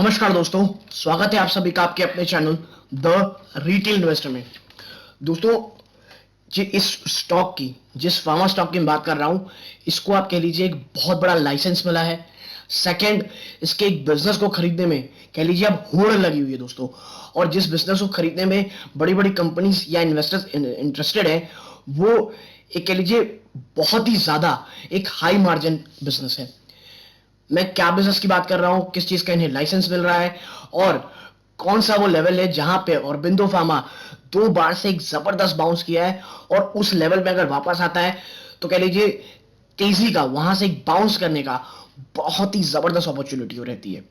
नमस्कार दोस्तों, स्वागत है आप सभी का आपके अपने चैनल द रिटेल इन्वेस्टर में। दोस्तों, इस स्टॉक की, जिस फार्मा स्टॉक की मैं बात कर रहा हूं, इसको आप कह लीजिए एक बहुत बड़ा लाइसेंस मिला है। सेकंड, इसके एक बिजनेस को खरीदने में कह लीजिए अब होड़ लगी हुई है दोस्तों। और जिस बिजनेस को खरीदने में बड़ी बड़ी कंपनीज या इन्वेस्टर्स इंटरेस्टेड है, वो एक कह लीजिए बहुत ही ज्यादा एक हाई मार्जिन बिजनेस है। मैं क्या बिजनेस की बात कर रहा हूं, किस चीज का इन्हें लाइसेंस मिल रहा है और कौन सा वो लेवल है जहां पे ऑरबिंदो फार्मा 2 बार से एक जबरदस्त बाउंस किया है। और उस लेवल में अगर वापस आता है तो कह लीजिए तेजी का, वहां से एक बाउंस करने का बहुत ही जबरदस्त अपॉर्चुनिटी रहती है।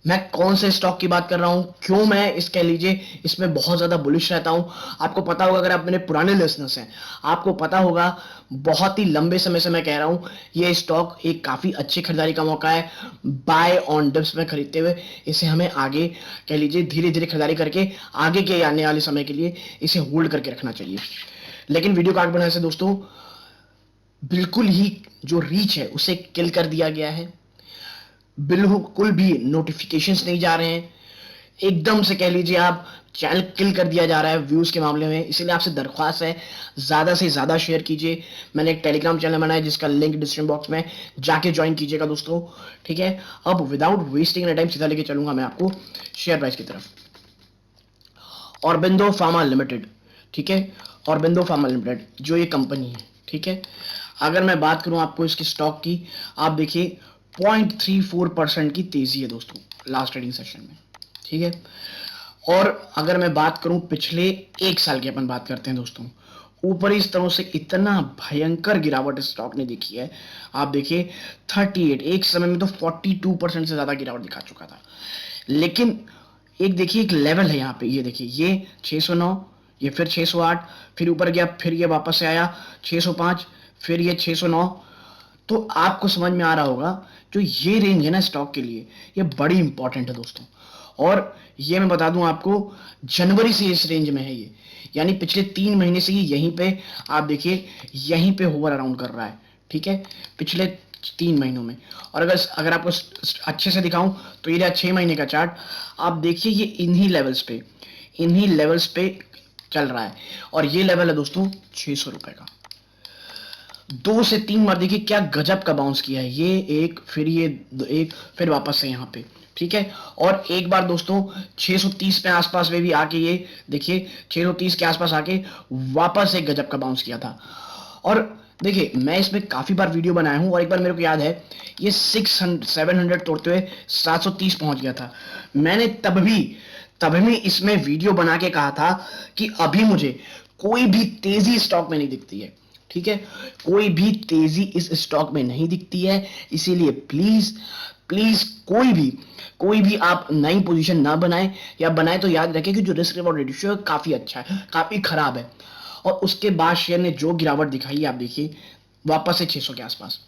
मैं कौन से स्टॉक की बात कर रहा हूं, क्यों मैं इस कह लीजिए इसमें बहुत ज्यादा बुलिश रहता हूं, आपको पता होगा। अगर आप मेरे पुराने लिसनर्स हैं, आपको पता होगा बहुत ही लंबे समय से मैं कह रहा हूं ये स्टॉक एक काफी अच्छी खरीदारी का मौका है। बाय ऑन डिप्स में खरीदते हुए इसे हमें आगे कह लीजिए धीरे धीरे खरीदारी करके आगे के आने वाले समय के लिए इसे होल्ड करके रखना चाहिए। लेकिन वीडियो को आगे बढ़ाने से दोस्तों, बिल्कुल ही जो रीच है उसे किल कर दिया गया है। बिल्कुल भी नोटिफिकेशंस नहीं जा रहे हैं, एकदम से कह लीजिए आप चैनल किल कर दिया जा रहा है व्यूज के मामले में। इसलिए आपसे दरख्वास्त है, ज्यादा से ज्यादा शेयर कीजिए। मैंने एक टेलीग्राम चैनल बनाया जिसका लिंक डिस्क्रिप्शन बॉक्स में जाके ज्वाइन कीजिएगा दोस्तों, ठीक है। अब विदाउट वेस्टिंग टाइम सीधा लेके चलूंगा मैं आपको शेयर प्राइस की तरफ। ऑरबिंदो फार्मा लिमिटेड, ठीक है। ऑरबिंदो फार्मा लिमिटेड जो ये कंपनी है, ठीक है। अगर मैं बात करूं आपको इसके स्टॉक की, आप देखिए 0.34% की तेजी है दोस्तों लास्ट ट्रेडिंग सेशन में, ठीक है। और अगर मैं बात करूं पिछले 1 साल की, अपन बात करते हैं दोस्तों, ऊपरी स्तरों से इतना भयंकर गिरावट इस स्टॉक ने देखी है। आप देखिए 38, एक समय में तो 42% से ज्यादा गिरावट दिखा चुका था। लेकिन एक देखिए एक लेवल है यहाँ पे, ये देखिए ये 609, ये फिर 608, फिर ऊपर गया, फिर ये वापस से आया 605, फिर ये 609। तो आपको समझ में आ रहा होगा जो ये रेंज है ना स्टॉक के लिए, ये बड़ी इंपॉर्टेंट है दोस्तों। और ये मैं बता दूं आपको, जनवरी से इस रेंज में है ये, यानी पिछले 3 महीने से ही यहीं पे आप देखिए यहीं पे होवर अराउंड कर रहा है, ठीक है, पिछले 3 महीनों में। और अगर अगर आपको अच्छे से दिखाऊं तो ये 6 महीने का चार्ट आप देखिए, ये इन्हीं लेवल्स पे चल रहा है। और ये लेवल है दोस्तों 600 रुपए का। 2 से 3 बार देखिए क्या गजब का बाउंस किया है ये, एक फिर ये एक, फिर वापस से यहाँ पे, ठीक है। और एक बार दोस्तों 630 पे आसपास में भी आके ये देखिए 630 के आसपास आके वापस एक गजब का बाउंस किया था। और देखिए मैं इसमें काफी बार वीडियो बनाया हूं, और एक बार मेरे को याद है ये 700 तोड़ते हुए 730 पहुंच गया था। मैंने तब भी इसमें वीडियो बना के कहा था कि अभी मुझे कोई भी तेजी स्टॉक में नहीं दिखती है, ठीक है, कोई भी तेजी इस स्टॉक में नहीं दिखती है। इसीलिए प्लीज प्लीज कोई भी आप नई पोजीशन ना बनाएं, या बनाए तो याद रखें कि जो रिस्क रिवॉर्ड रेशियो है काफी अच्छा है, काफी खराब है। और उसके बाद शेयर ने जो गिरावट दिखाई है आप देखिए वापस से 600 के आसपास।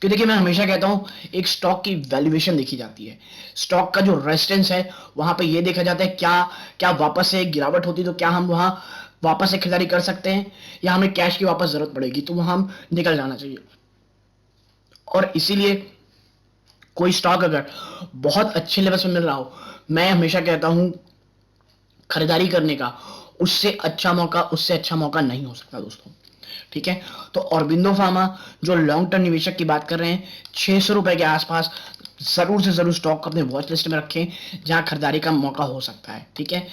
कि देखिए मैं हमेशा कहता हूं एक स्टॉक की वैल्यूएशन देखी जाती है, स्टॉक का जो रेजिस्टेंस है वहां पे ये देखा जाता है क्या क्या वापस से गिरावट होती तो क्या हम वहां वापस से खरीदारी कर सकते हैं, या हमें कैश की वापस जरूरत पड़ेगी तो वहां हम निकल जाना चाहिए। और इसीलिए कोई स्टॉक अगर बहुत अच्छे लेवल पे मिल रहा हो, मैं हमेशा कहता हूं खरीदारी करने का उससे अच्छा मौका नहीं हो सकता दोस्तों, ठीक है। तो ऑरबिंदो फार्मा जो लॉन्ग टर्म निवेशक की बात कर रहे हैं, 600 रुपए के आसपास जरूर से जरूर स्टॉक को अपने वॉच लिस्ट में रखें जहां खरीदारी का मौका हो सकता है, ठीक है।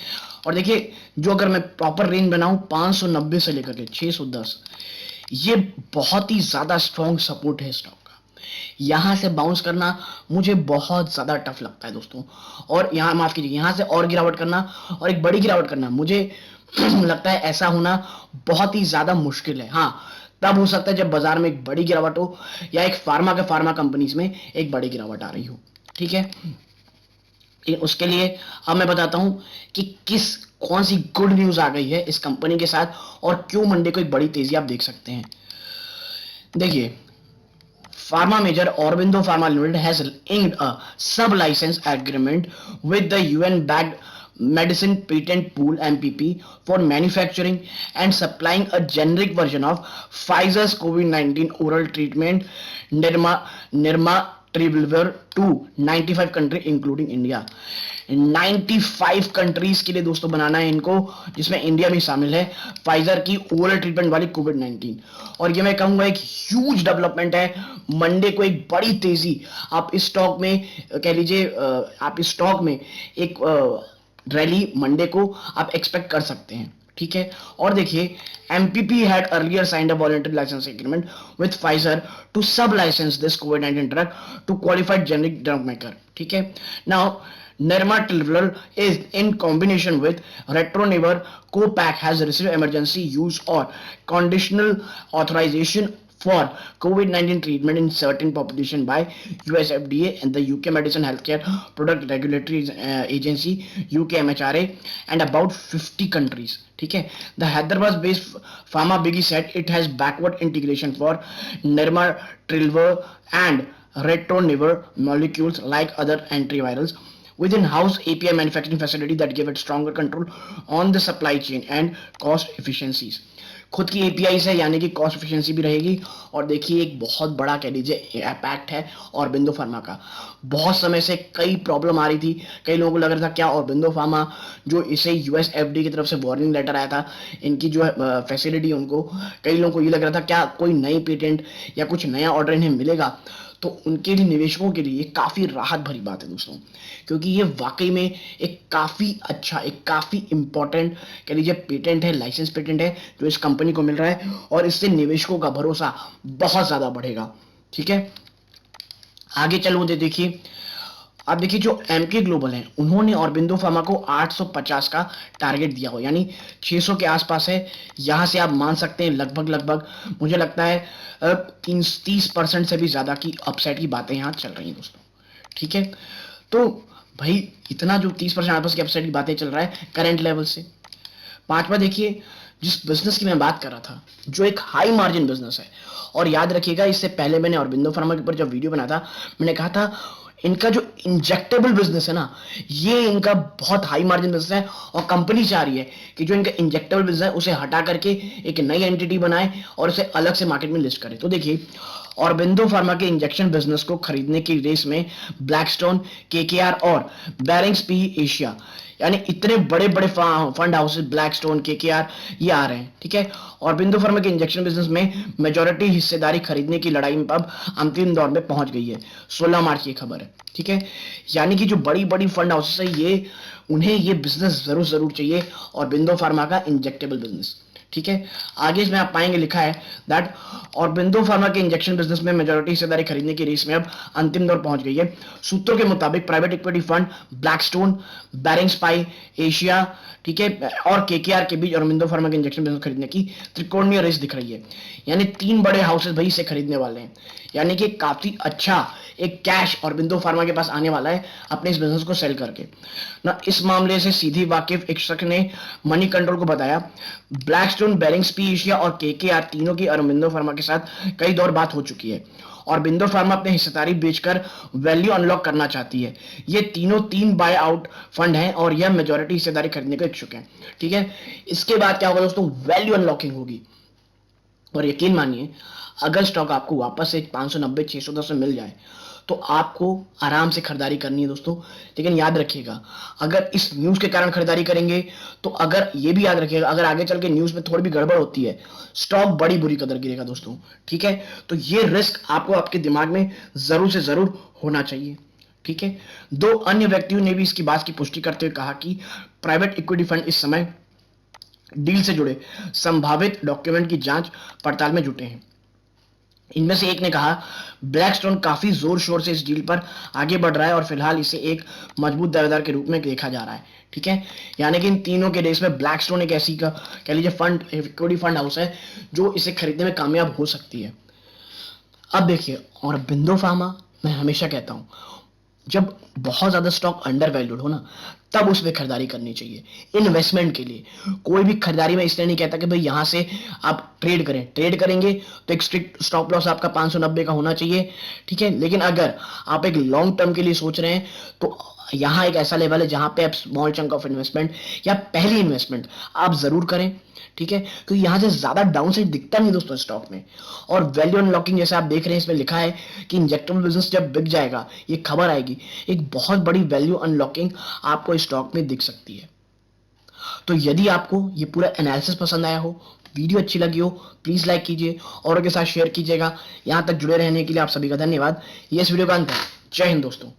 और देखिए जो अगर मैं प्रॉपर रेंज बनाऊं 590 से लेकर के 610, ये बहुत ही ज्यादा स्ट्रॉन्ग सपोर्ट है स्टॉक का। यहां से बाउंस करना मुझे बहुत ज्यादा टफ लगता है दोस्तों। और यहां माफ कीजिए, यहां से और गिरावट करना और एक बड़ी गिरावट करना मुझे लगता है ऐसा होना बहुत ही ज्यादा मुश्किल है। हाँ, तब हो सकता है जब बाजार में एक बड़ी गिरावट हो, या एक फार्मा कंपनीज में एक बड़ी गिरावट आ रही हो, ठीक है। उसके लिए अब मैं बताता हूं कि कौन सी गुड न्यूज आ गई है इस कंपनी के साथ, और क्यों मंडे को एक बड़ी तेजी आप देख सकते हैं। देखिए, Pharma major Aurobindo Pharma Limited has inked a sub-license agreement with the UN-backed Medicine Patent Pool (MPP) for manufacturing and supplying a generic version of Pfizer's COVID-19 oral treatment Nirmatrelvir deliver to 95 country including India. 95 countries के लिए दोस्तों बनाना है इनको, जिसमें India भी शामिल है, Pfizer की ओरल ट्रीटमेंट वाली कोविड-19। और ये मैं कहूंगा एक ह्यूज डेवलपमेंट है। मंडे को एक बड़ी तेजी आप इस स्टॉक में कह लीजिए, आप इस स्टॉक में एक रैली मंडे को आप एक्सपेक्ट कर सकते हैं। ठीक है, और देखिए MPP had earlier signed a voluntary license agreement with Pfizer to sub-license this COVID-19 drug to qualified generic drug maker. ठीक है, now Nirmatrelvir is in combination with Retronivir Copac has received emergency use or conditional authorization for COVID-19 treatment in certain population by US FDA and the UK Medicine Healthcare Product Regulatory Agency UK MHRA and about 50 countries. ठीक है, the Hyderabad based pharma biggie said it has backward integration for Nirmatrelvir and Retronivir molecules like other antivirals within house API manufacturing facility that give it stronger control on the supply chain and cost efficiencies. खुद की API से, यानी कि cost efficiency भी रहेगी। और देखिए एक बहुत बड़ा कह लीजिए इम्पैक्ट है ऑरबिंदो फार्मा का। बहुत समय से कई प्रॉब्लम आ रही थी, कई लोगों को लग रहा था क्या ऑरबिंदो फार्मा जो इसे यूएस एफडी की तरफ से वार्निंग लेटर आया था, इनकी जो फैसिलिटी उनको, कई लोगों को ये लग रहा था क्या कोई नई पेटेंट या कुछ नया ऑर्डर इन्हें मिलेगा। तो उनके लिए, निवेशकों के लिए काफ़ी राहत भरी बात है दोस्तों, क्योंकि ये वाकई में एक काफ़ी अच्छा, एक काफ़ी इंपॉर्टेंट कह लीजिए पेटेंट है, लाइसेंस पेटेंट है जो इस कंपनी को मिल रहा है, और इससे निवेशकों का भरोसा बहुत ज़्यादा बढ़ेगा। ठीक है, आगे चलो देखिए, अब देखिए जो एमके ग्लोबल है उन्होंने ऑरबिंदो फार्मा को 850 का टारगेट दिया हो, यानी 600 के आसपास है। यहां से आप मान सकते हैं लगभग मुझे लगता है 30% से भी ज्यादा की अपसाइड की बातें यहां चल रही हैं दोस्तों। ठीक है, तो भाई इतना जो 30% आसपास की अपसाइड की बातें चल रहा है करंट लेवल से। पांचवा देखिए, जिस बिजनेस की मैं बात कर रहा था, जो एक हाई मार्जिन बिजनेस है, और याद रखिएगा इससे पहले मैंने ऑरबिंदो फार्मा के ऊपर जब वीडियो बनाया था मैंने कहा था इनका जो इंजेक्टेबल बिजनेस है ना, ये इनका बहुत हाई मार्जिन बिजनेस है, और कंपनी चाह रही है कि जो इनका इंजेक्टेबल बिजनेस है उसे हटा करके एक नई एंटिटी बनाए और उसे अलग से मार्केट में लिस्ट करे। तो देखिए ऑरबिंदो फार्मा के इंजेक्शन बिजनेस को खरीदने की रेस में ब्लैकस्टोन, केकेआर और बैरिंग्स पी एशिया, यानी इतने बड़े बड़े फंड हाउसेस ब्लैकस्टोन, केकेआर ये आ रहे हैं। ठीक है, ऑरबिंदो फार्मा के इंजेक्शन बिजनेस में मेजॉरिटी हिस्सेदारी खरीदने की लड़ाई में अब अंतिम दौर में पहुंच गई है। 16 मार्च की खबर है। ठीक है, यानी कि जो बड़ी बड़ी फंड हाउसेस है ये, उन्हें ये बिजनेस जरूर चाहिए, ऑरबिंदो फार्मा का इंजेक्टेबल बिजनेस। ठीक है, आगे इसमें आप पाएंगे लिखा है दैट ऑरबिंदो फार्मा के इंजेक्शन बिजनेस में मेजॉरिटी हिस्सेदारी खरीदने की रेस में अब अंतिम दौर पहुंच गई है। सूत्रों के मुताबिक private equity fund Blackstone, Barings PAI Asia, ठीक है, और केकेआर के बीच ऑरबिंदो फार्मा के इंजेक्शन बिजनेस खरीदने की त्रिकोणीय रेस दिख रही है। यानी 3 बड़े हाउसेस भाई इसे खरीदने वाले हैं, यानी कि काफी अच्छा एक कैश ऑरबिंदो फार्मा के पास आने वाला है अपने इस बिजनेस को सेल करके ना। इस मामले से सीधी वाकिफ एक शख्स ने मनी कंट्रोल को बताया ब्लैकस्टोन, बैरिंग्स पी एशिया और केकेआर तीनों की ऑरबिंदो फार्मा के साथ कई दौर बात हो चुकी है। ऑरबिंदो फार्मा अपने हिस्सेदारी बेचकर वैल्यू अनलॉक करना चाहती है। ये तीनों 3 बाय आउट फंड हैं और यह मेजॉरिटी हिस्सेदारी खरीदने को इच्छुक हैं। ठीक है, इसके बाद क्या होगा दोस्तों, वैल्यू अनलॉकिंग होगी, और यकीन मानिए अगर स्टॉक आपको वापस से 590 610 में मिल जाए तो आपको आराम से खरीदारी करनी है दोस्तों। लेकिन याद रखिएगा अगर इस न्यूज के कारण खरीदारी करेंगे तो, अगर ये भी याद रखिएगा अगर आगे चल के न्यूज में थोड़ी भी गड़बड़ होती है स्टॉक बड़ी बुरी कदर गिरेगा दोस्तों। ठीक है, तो ये रिस्क आपको आपके दिमाग में जरूर से जरूर होना चाहिए। ठीक है, 2 अन्य व्यक्तियों ने भी इसकी बात की पुष्टि करते हुए कहा कि प्राइवेट इक्विटी फंड इस समय डील से जुड़े संभावित डॉक्यूमेंट की जांच पड़ताल में जुटे हैं। इनमें से एक ने कहा ब्लैकस्टोन काफी जोर शोर से इस डील पर आगे बढ़ रहा है और फिलहाल इसे एक मजबूत दावेदार के रूप में देखा जा रहा है। ठीक है, यानी कि इन तीनों के रेस में ब्लैकस्टोन एक ऐसी का कह लीजिए फंड, इक्विटी फंड हाउस है जो इसे खरीदने में कामयाब हो सकती है। अब देखिए ऑरबिंदो फार्मा, मैं हमेशा कहता हूं जब बहुत ज्यादा स्टॉक अंडर वैल्यूड हो ना तब उसमें खरीदारी करनी चाहिए इन्वेस्टमेंट के लिए। कोई भी खरीदारी में इसलिए नहीं कहता कि भाई यहां से आप ट्रेड करेंगे तो एक स्ट्रिक्ट स्टॉप लॉस आपका 590 का होना चाहिए, ठीक है। लेकिन अगर आप एक लॉन्ग टर्म के लिए सोच रहे हैं तो यहां एक ऐसा लेवल है जहां पे आप स्मॉल चंक ऑफ इन्वेस्टमेंट या पहली इन्वेस्टमेंट आप जरूर करें, ठीक है, क्योंकि यहां से ज्यादा डाउनसाइड दिखता नहीं दोस्तों स्टॉक में। और वैल्यू अनलॉकिंग जैसे आप देख रहे हैं इसमें लिखा है कि इंजेक्टेबल बिजनेस जब बिक जाएगा, ये खबर आएगी, एक बहुत बड़ी वैल्यू अनलॉकिंग आपको स्टॉक में दिख सकती है। तो यदि आपको ये पूरा एनालिसिस पसंद आया हो, वीडियो अच्छी लगी हो, प्लीज लाइक कीजिए और के साथ शेयर कीजिएगा। यहां तक जुड़े रहने के लिए आप सभी का धन्यवाद। ये इस वीडियो का अंत है। जय हिंद दोस्तों।